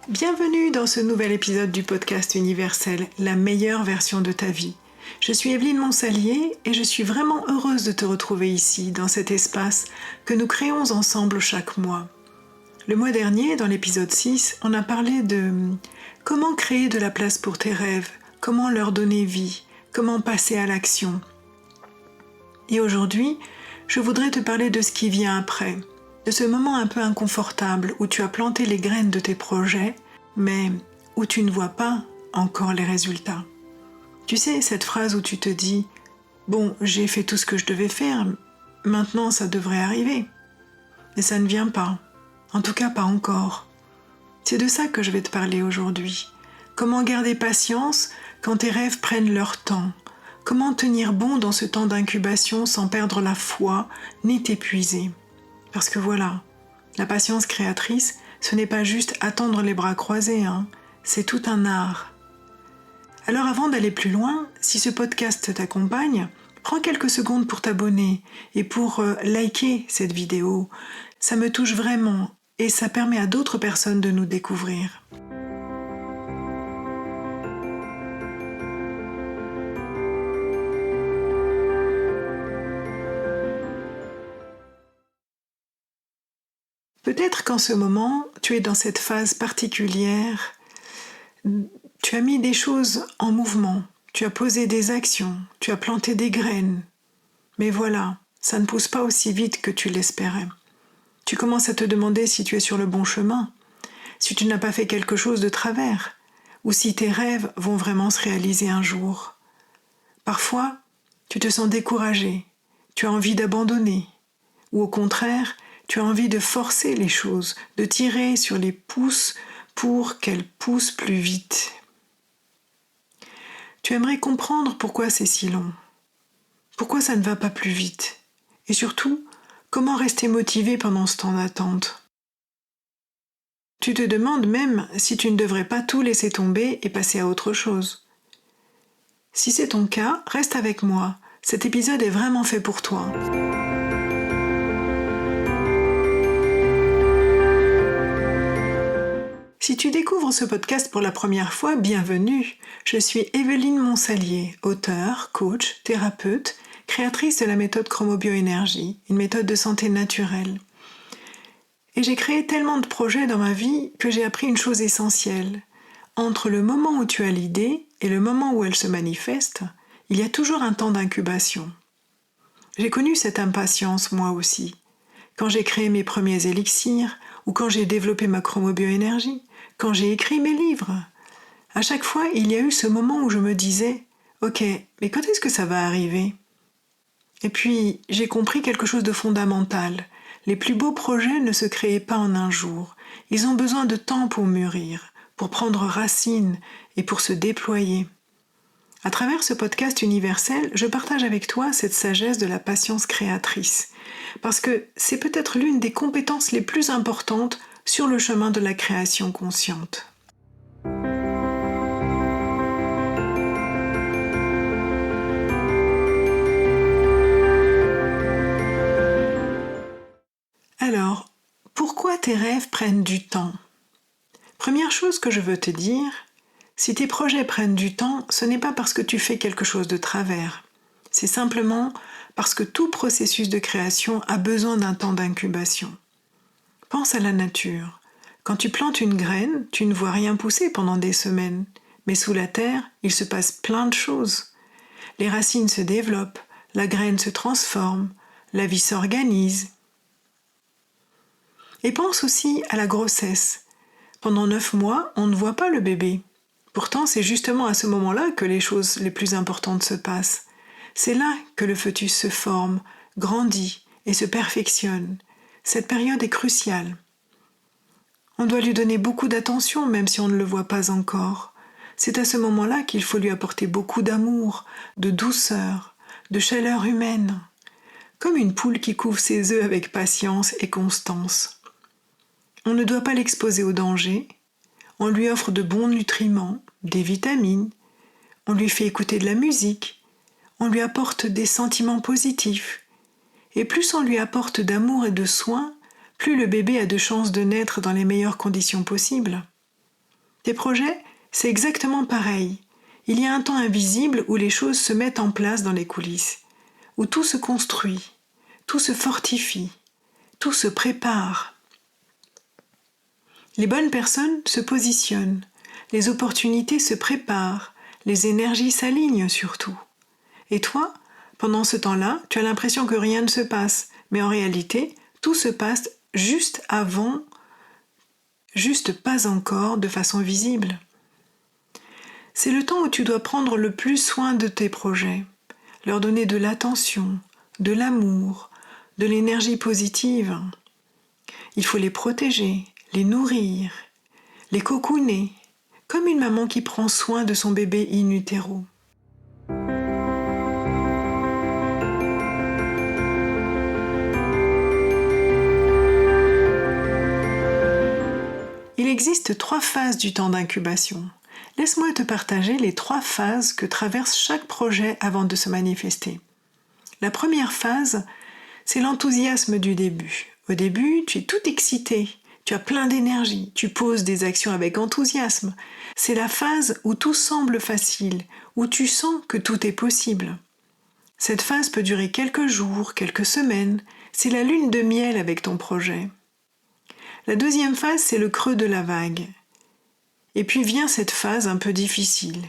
Bienvenue dans ce nouvel épisode du podcast universel, la meilleure version de ta vie. Je suis Evelyne Monsalier et je suis vraiment heureuse de te retrouver ici, dans cet espace que nous créons ensemble chaque mois. Le mois dernier, dans l'épisode 6, on a parlé de comment créer de la place pour tes rêves, comment leur donner vie, comment passer à l'action. Et aujourd'hui, je voudrais te parler de ce qui vient après, de ce moment un peu inconfortable où tu as planté les graines de tes projets, mais où tu ne vois pas encore les résultats. Tu sais, cette phrase où tu te dis « Bon, j'ai fait tout ce que je devais faire, maintenant ça devrait arriver. » Mais ça ne vient pas, en tout cas pas encore. C'est de ça que je vais te parler aujourd'hui. Comment garder patience quand tes rêves prennent leur temps? Comment tenir bon dans ce temps d'incubation sans perdre la foi ni t'épuiser? Parce que voilà, la patience créatrice, ce n'est pas juste attendre les bras croisés, c'est tout un art. Alors avant d'aller plus loin, si ce podcast t'accompagne, prends quelques secondes pour t'abonner et pour liker cette vidéo. Ça me touche vraiment et ça permet à d'autres personnes de nous découvrir. Peut-être qu'en ce moment, tu es dans cette phase particulière, tu as mis des choses en mouvement, tu as posé des actions, tu as planté des graines. Mais voilà, ça ne pousse pas aussi vite que tu l'espérais. Tu commences à te demander si tu es sur le bon chemin, si tu n'as pas fait quelque chose de travers, ou si tes rêves vont vraiment se réaliser un jour. Parfois, tu te sens découragé, tu as envie d'abandonner, ou au contraire, tu as envie de forcer les choses, de tirer sur les pouces pour qu'elles poussent plus vite. Tu aimerais comprendre pourquoi c'est si long, pourquoi ça ne va pas plus vite, et surtout, comment rester motivé pendant ce temps d'attente. Tu te demandes même si tu ne devrais pas tout laisser tomber et passer à autre chose. Si c'est ton cas, reste avec moi, cet épisode est vraiment fait pour toi. Si tu découvres ce podcast pour la première fois, bienvenue. Je suis Evelyne Monsalier, auteure, coach, thérapeute, créatrice de la méthode Chromobioénergie, une méthode de santé naturelle. Et j'ai créé tellement de projets dans ma vie que j'ai appris une chose essentielle. Entre le moment où tu as l'idée et le moment où elle se manifeste, il y a toujours un temps d'incubation. J'ai connu cette impatience moi aussi, quand j'ai créé mes premiers élixirs ou quand j'ai développé ma chromobioénergie, quand j'ai écrit mes livres. À chaque fois, il y a eu ce moment où je me disais « Ok, mais quand est-ce que ça va arriver ?» Et puis, j'ai compris quelque chose de fondamental. Les plus beaux projets ne se créent pas en un jour. Ils ont besoin de temps pour mûrir, pour prendre racine et pour se déployer. À travers ce podcast universel, je partage avec toi cette sagesse de la patience créatrice, parce que c'est peut-être l'une des compétences les plus importantes sur le chemin de la création consciente. Alors, pourquoi tes rêves prennent du temps? Première chose que je veux te dire, si tes projets prennent du temps, ce n'est pas parce que tu fais quelque chose de travers. C'est simplement parce que tout processus de création a besoin d'un temps d'incubation. Pense à la nature. Quand tu plantes une graine, tu ne vois rien pousser pendant des semaines. Mais sous la terre, il se passe plein de choses. Les racines se développent, la graine se transforme, la vie s'organise. Et pense aussi à la grossesse. Pendant 9 mois, on ne voit pas le bébé. Pourtant, c'est justement à ce moment-là que les choses les plus importantes se passent. C'est là que le fœtus se forme, grandit et se perfectionne. Cette période est cruciale. On doit lui donner beaucoup d'attention même si on ne le voit pas encore. C'est à ce moment-là qu'il faut lui apporter beaucoup d'amour, de douceur, de chaleur humaine. Comme une poule qui couve ses œufs avec patience et constance. On ne doit pas l'exposer au danger. On lui offre de bons nutriments, des vitamines. On lui fait écouter de la musique. On lui apporte des sentiments positifs. Et plus on lui apporte d'amour et de soins, plus le bébé a de chances de naître dans les meilleures conditions possibles. Tes projets, c'est exactement pareil. Il y a un temps invisible où les choses se mettent en place dans les coulisses, où tout se construit, tout se fortifie, tout se prépare. Les bonnes personnes se positionnent, les opportunités se préparent, les énergies s'alignent surtout. Et toi, pendant ce temps-là, tu as l'impression que rien ne se passe, mais en réalité, tout se passe juste avant, juste pas encore de façon visible. C'est le temps où tu dois prendre le plus soin de tes projets, leur donner de l'attention, de l'amour, de l'énergie positive. Il faut les protéger, les nourrir, les cocooner, comme une maman qui prend soin de son bébé in utero. Il existe 3 phases du temps d'incubation. Laisse-moi te partager les 3 phases que traverse chaque projet avant de se manifester. La première phase, c'est l'enthousiasme du début. Au début, tu es tout excité, tu as plein d'énergie, tu poses des actions avec enthousiasme. C'est la phase où tout semble facile, où tu sens que tout est possible. Cette phase peut durer quelques jours, quelques semaines, c'est la lune de miel avec ton projet. La deuxième phase, c'est le creux de la vague. Et puis vient cette phase un peu difficile.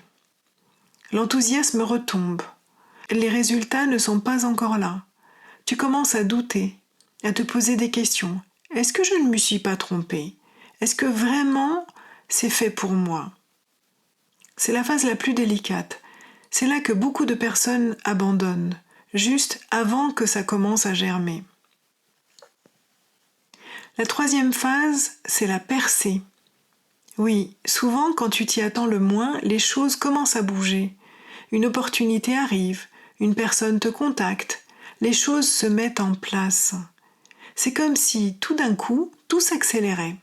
L'enthousiasme retombe. Les résultats ne sont pas encore là. Tu commences à douter, à te poser des questions. Est-ce que je ne me suis pas trompée ? Est-ce que vraiment c'est fait pour moi ? C'est la phase la plus délicate. C'est là que beaucoup de personnes abandonnent, juste avant que ça commence à germer. La troisième phase, c'est la percée. Oui, souvent quand tu t'y attends le moins, les choses commencent à bouger. Une opportunité arrive, une personne te contacte, les choses se mettent en place. C'est comme si, tout d'un coup, tout s'accélérait.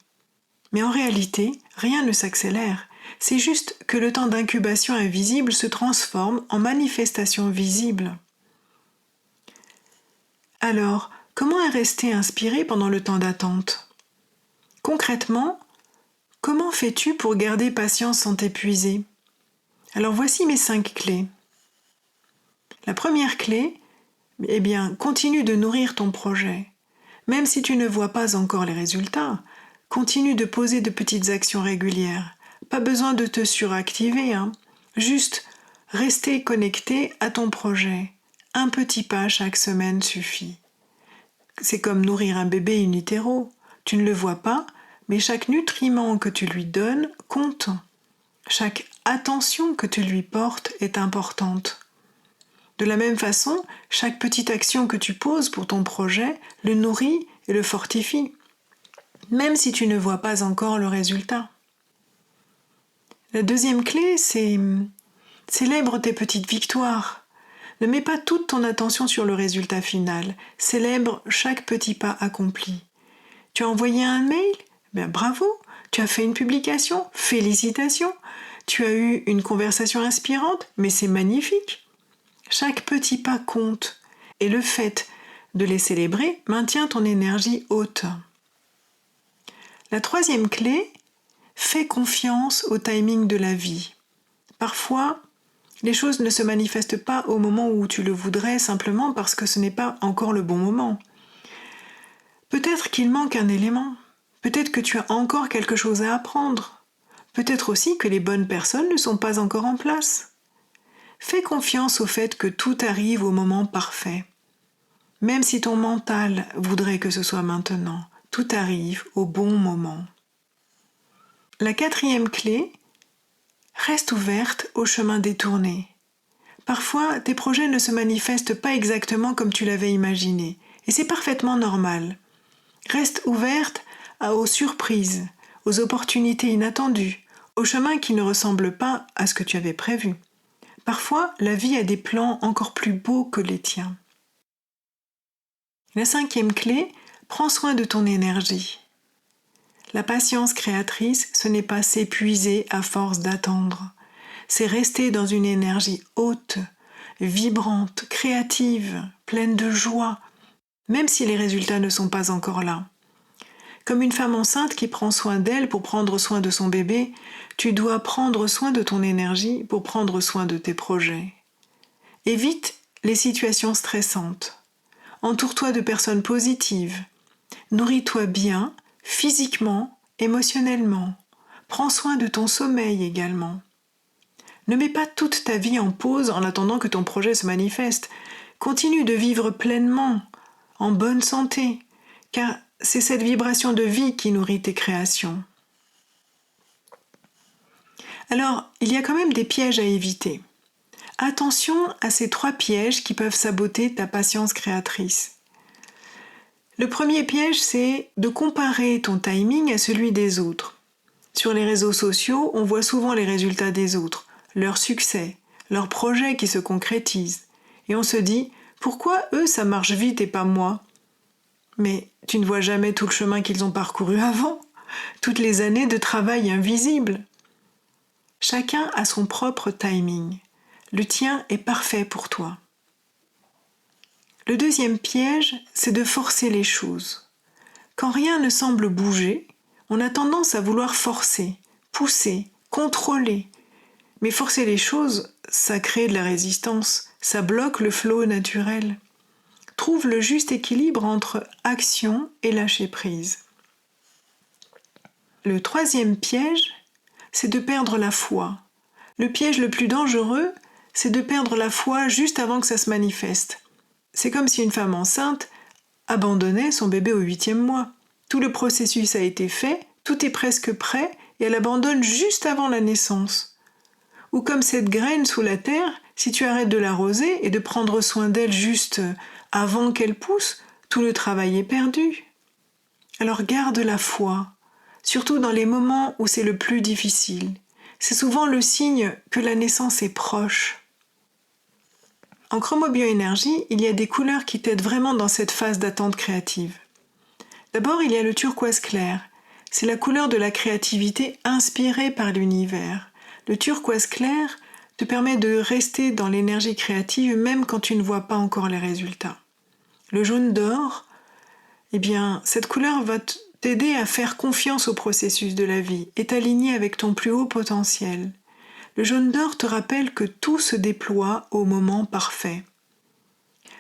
Mais en réalité, rien ne s'accélère. C'est juste que le temps d'incubation invisible se transforme en manifestation visible. Alors, comment rester inspiré pendant le temps d'attente ? Concrètement, comment fais-tu pour garder patience sans t'épuiser ? Alors voici mes 5 clés. La première clé, continue de nourrir ton projet. Même si tu ne vois pas encore les résultats, continue de poser de petites actions régulières. Pas besoin de te suractiver, Juste rester connecté à ton projet. Un petit pas chaque semaine suffit. C'est comme nourrir un bébé in utero. Tu ne le vois pas, mais chaque nutriment que tu lui donnes compte. Chaque attention que tu lui portes est importante. De la même façon, chaque petite action que tu poses pour ton projet le nourrit et le fortifie, même si tu ne vois pas encore le résultat. La deuxième clé, c'est célèbre tes petites victoires. Ne mets pas toute ton attention sur le résultat final. Célèbre chaque petit pas accompli. Tu as envoyé un mail ? Bravo. Tu as fait une publication ? Félicitations. Tu as eu une conversation inspirante ? Mais c'est magnifique. Chaque petit pas compte. Et le fait de les célébrer maintient ton énergie haute. La troisième clé, fais confiance au timing de la vie. Parfois, les choses ne se manifestent pas au moment où tu le voudrais simplement parce que ce n'est pas encore le bon moment. Peut-être qu'il manque un élément. Peut-être que tu as encore quelque chose à apprendre. Peut-être aussi que les bonnes personnes ne sont pas encore en place. Fais confiance au fait que tout arrive au moment parfait. Même si ton mental voudrait que ce soit maintenant, tout arrive au bon moment. La quatrième clé, reste ouverte au chemin détourné. Parfois, tes projets ne se manifestent pas exactement comme tu l'avais imaginé, et c'est parfaitement normal. Reste ouverte aux surprises, aux opportunités inattendues, aux chemins qui ne ressemblent pas à ce que tu avais prévu. Parfois, la vie a des plans encore plus beaux que les tiens. La cinquième clé, prends soin de ton énergie. La patience créatrice, ce n'est pas s'épuiser à force d'attendre. C'est rester dans une énergie haute, vibrante, créative, pleine de joie, même si les résultats ne sont pas encore là. Comme une femme enceinte qui prend soin d'elle pour prendre soin de son bébé, tu dois prendre soin de ton énergie pour prendre soin de tes projets. Évite les situations stressantes. Entoure-toi de personnes positives. Nourris-toi bien, physiquement, émotionnellement. Prends soin de ton sommeil également. Ne mets pas toute ta vie en pause en attendant que ton projet se manifeste. Continue de vivre pleinement, en bonne santé, car c'est cette vibration de vie qui nourrit tes créations. Alors, il y a quand même des pièges à éviter. Attention à ces 3 pièges qui peuvent saboter ta patience créatrice. Le premier piège, c'est de comparer ton timing à celui des autres. Sur les réseaux sociaux, on voit souvent les résultats des autres, leur succès, leurs projets qui se concrétisent. Et on se dit, pourquoi eux ça marche vite et pas moi ? Mais tu ne vois jamais tout le chemin qu'ils ont parcouru avant, toutes les années de travail invisible. Chacun a son propre timing. Le tien est parfait pour toi. Le deuxième piège, c'est de forcer les choses. Quand rien ne semble bouger, on a tendance à vouloir forcer, pousser, contrôler. Mais forcer les choses, ça crée de la résistance, ça bloque le flow naturel. Trouve le juste équilibre entre action et lâcher prise. Le troisième piège, c'est de perdre la foi. Le piège le plus dangereux, c'est de perdre la foi juste avant que ça se manifeste. C'est comme si une femme enceinte abandonnait son bébé au 8e mois. Tout le processus a été fait, tout est presque prêt, et elle abandonne juste avant la naissance. Ou comme cette graine sous la terre, si tu arrêtes de l'arroser et de prendre soin d'elle juste avant qu'elle pousse, tout le travail est perdu. Alors garde la foi, surtout dans les moments où c'est le plus difficile. C'est souvent le signe que la naissance est proche. En chromobioénergie, il y a des couleurs qui t'aident vraiment dans cette phase d'attente créative. D'abord, il y a le turquoise clair. C'est la couleur de la créativité inspirée par l'univers. Le turquoise clair te permet de rester dans l'énergie créative même quand tu ne vois pas encore les résultats. Le jaune d'or, cette couleur va t'aider à faire confiance au processus de la vie et t'aligner avec ton plus haut potentiel. Le jaune d'or te rappelle que tout se déploie au moment parfait.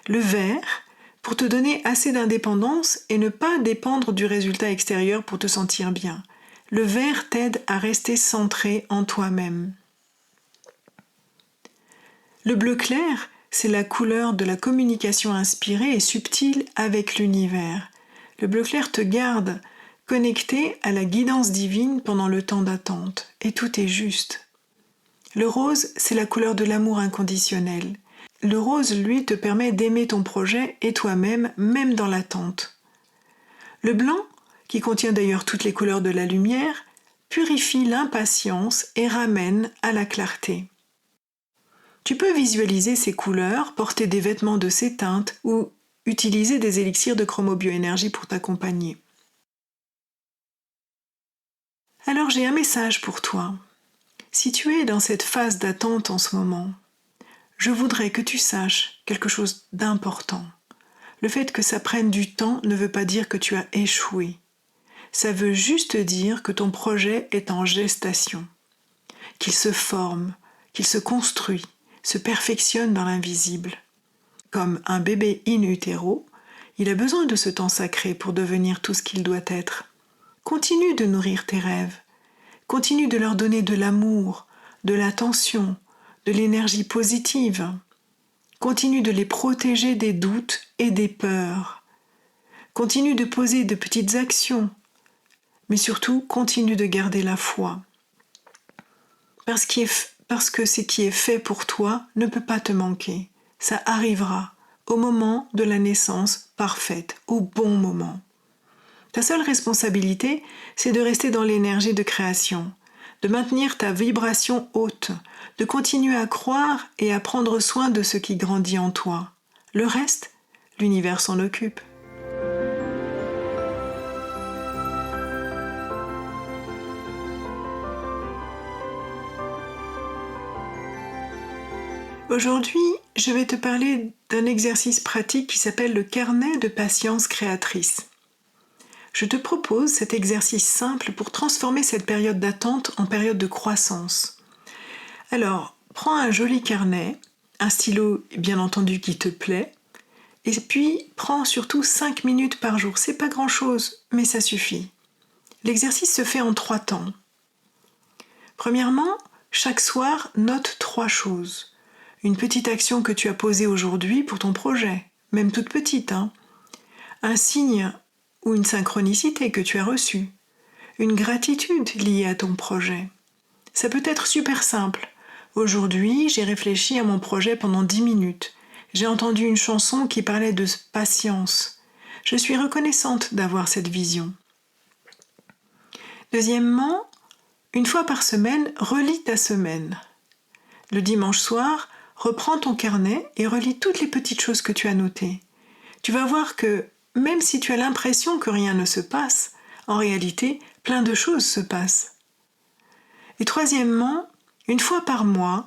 Le vert, pour te donner assez d'indépendance et ne pas dépendre du résultat extérieur pour te sentir bien. Le vert t'aide à rester centré en toi-même. Le bleu clair, c'est la couleur de la communication inspirée et subtile avec l'univers. Le bleu clair te garde connecté à la guidance divine pendant le temps d'attente, et tout est juste. Le rose, c'est la couleur de l'amour inconditionnel. Le rose, lui, te permet d'aimer ton projet et toi-même, même dans l'attente. Le blanc, qui contient d'ailleurs toutes les couleurs de la lumière, purifie l'impatience et ramène à la clarté. Tu peux visualiser ces couleurs, porter des vêtements de ces teintes ou utiliser des élixirs de chromobioénergie pour t'accompagner. Alors j'ai un message pour toi. Si tu es dans cette phase d'attente en ce moment, je voudrais que tu saches quelque chose d'important. Le fait que ça prenne du temps ne veut pas dire que tu as échoué. Ça veut juste dire que ton projet est en gestation, qu'il se forme, qu'il se construit, se perfectionne dans l'invisible. Comme un bébé in utero, il a besoin de ce temps sacré pour devenir tout ce qu'il doit être. Continue de nourrir tes rêves. Continue de leur donner de l'amour, de l'attention, de l'énergie positive. Continue de les protéger des doutes et des peurs. Continue de poser de petites actions, mais surtout continue de garder la foi. Parce que ce qui est fait pour toi ne peut pas te manquer. Ça arrivera au moment de la naissance parfaite, au bon moment. Ta seule responsabilité, c'est de rester dans l'énergie de création, de maintenir ta vibration haute, de continuer à croire et à prendre soin de ce qui grandit en toi. Le reste, l'univers s'en occupe. Aujourd'hui, je vais te parler d'un exercice pratique qui s'appelle le carnet de patience créatrice. je te propose cet exercice simple pour transformer cette période d'attente en période de croissance. Alors, prends un joli carnet, un stylo bien entendu qui te plaît, et puis prends surtout 5 minutes par jour. C'est pas grand-chose, mais ça suffit. L'exercice se fait en 3 temps. Premièrement, chaque soir, note 3 choses. Une petite action que tu as posée aujourd'hui pour ton projet, même toute petite, Un signe ou une synchronicité que tu as reçue. Une gratitude liée à ton projet. Ça peut être super simple. Aujourd'hui, j'ai réfléchi à mon projet pendant 10 minutes. J'ai entendu une chanson qui parlait de patience. Je suis reconnaissante d'avoir cette vision. Deuxièmement, une fois par semaine, relis ta semaine. Le dimanche soir, reprends ton carnet et relis toutes les petites choses que tu as notées. Tu vas voir que même si tu as l'impression que rien ne se passe, en réalité, plein de choses se passent. Et troisièmement, une fois par mois,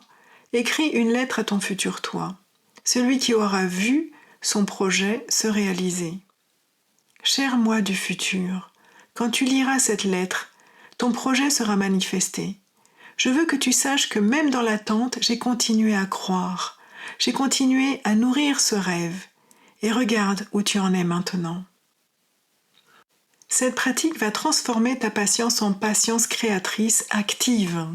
écris une lettre à ton futur toi, celui qui aura vu son projet se réaliser. Cher moi du futur, quand tu liras cette lettre, ton projet sera manifesté. Je veux que tu saches que même dans l'attente, j'ai continué à croire, j'ai continué à nourrir ce rêve. Et regarde où tu en es maintenant. Cette pratique va transformer ta patience en patience créatrice active.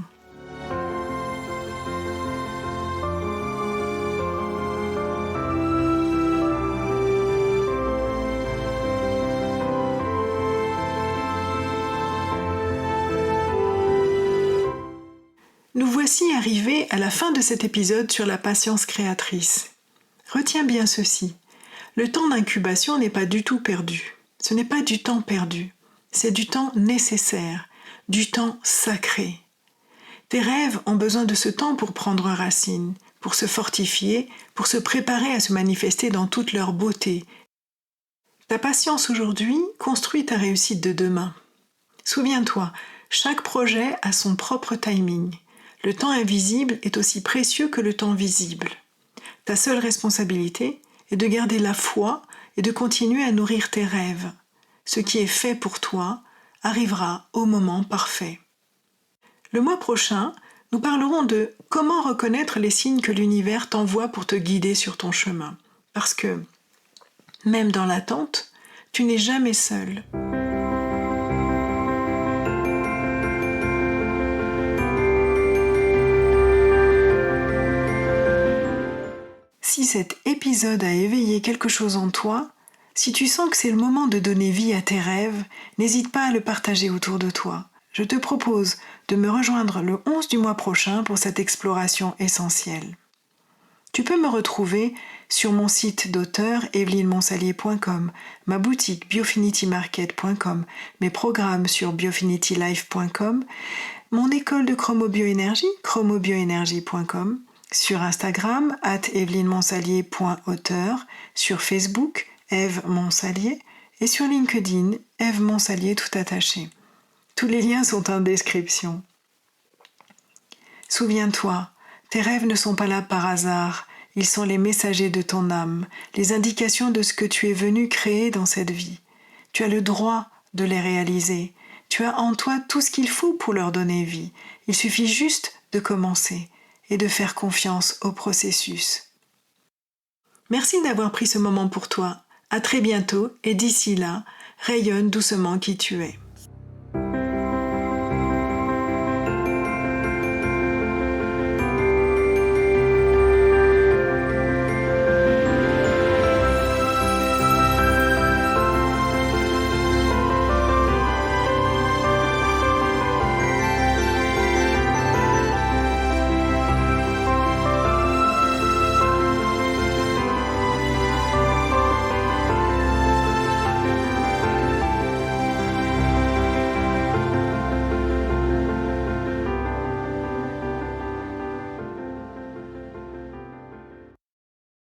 Nous voici arrivés à la fin de cet épisode sur la patience créatrice. Retiens bien ceci. Le temps d'incubation n'est pas du tout perdu. Ce n'est pas du temps perdu. C'est du temps nécessaire, du temps sacré. Tes rêves ont besoin de ce temps pour prendre racine, pour se fortifier, pour se préparer à se manifester dans toute leur beauté. Ta patience aujourd'hui construit ta réussite de demain. Souviens-toi, chaque projet a son propre timing. Le temps invisible est aussi précieux que le temps visible. Ta seule responsabilité est de garder la foi et de continuer à nourrir tes rêves. Ce qui est fait pour toi arrivera au moment parfait. Le mois prochain, nous parlerons de comment reconnaître les signes que l'univers t'envoie pour te guider sur ton chemin. Parce que, même dans l'attente, tu n'es jamais seul. Si cet épisode a éveillé quelque chose en toi, si tu sens que c'est le moment de donner vie à tes rêves, n'hésite pas à le partager autour de toi. Je te propose de me rejoindre le 11 du mois prochain pour cette exploration essentielle. Tu peux me retrouver sur mon site d'auteur evelynemonsalier.com, ma boutique biofinitymarket.com, mes programmes sur biofinitylife.com, mon école de chromobioénergie, chromobioénergie.com, sur Instagram, @evelynemonsalier.auteur, sur Facebook, Eve Monsalier, et sur LinkedIn, Eve Monsalier tout attaché. Tous les liens sont en description. Souviens-toi, tes rêves ne sont pas là par hasard, ils sont les messagers de ton âme, les indications de ce que tu es venu créer dans cette vie. Tu as le droit de les réaliser, tu as en toi tout ce qu'il faut pour leur donner vie, il suffit juste de commencer et de faire confiance au processus. Merci d'avoir pris ce moment pour toi. À très bientôt et d'ici là, rayonne doucement qui tu es.